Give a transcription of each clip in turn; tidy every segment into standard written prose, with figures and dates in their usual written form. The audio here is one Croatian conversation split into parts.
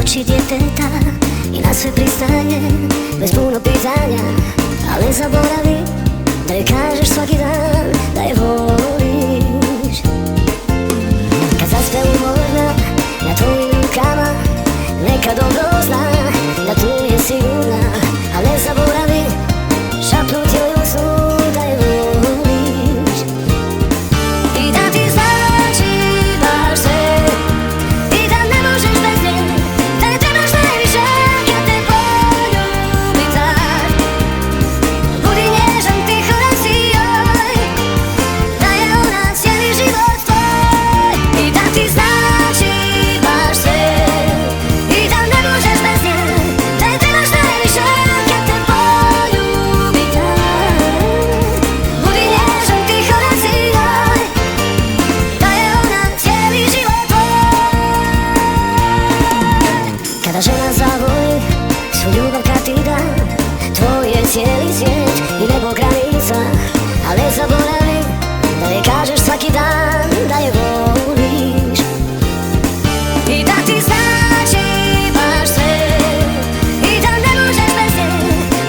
oči djeteta i na sve pristaje, bez puno pitanja. Ali ne zaboravi da joj kažeš svaki dan da je voliš. Kad zaspe umorna na tvojim rukama, neka dobro zna da tu je sigurna. Ali ne zaboravi šapnut joj u snu da je voliš. I da ti znači baš sve, i da ne možeš bez nje, da je trebaš najviše kad te poljubi tak. Budi nježan, tiho, reci joj da je ona cijeli život tvoj. I da ti znači baš sve, i da ne možeš bez nje, da je trebaš najviše kad te poljubi tak. Budi nježan, tiho, reci joj da je ona cijeli život tvoj. Kada žena zavoli svu ljubav kad ti da, tvoj je cijeli svijet i nebo granica. Ali ne zaboravi da je kažeš svaki dan da je voliš. I da ti znači baš sve, i da ne možeš bez nje,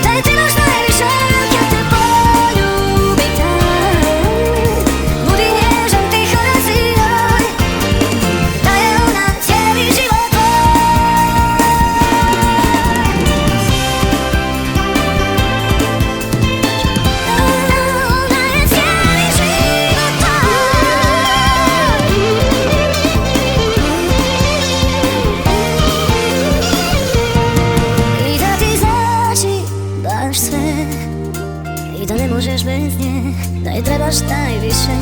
da je trebaš najviše kad te poljubi tak. Budi nježan, tiho, reci joj da je ona cijeli život tvoj. Ona je cijeli život tvoj. I da ti znači baš sve, i da ne možeš bez nje, da je trebaš najviše.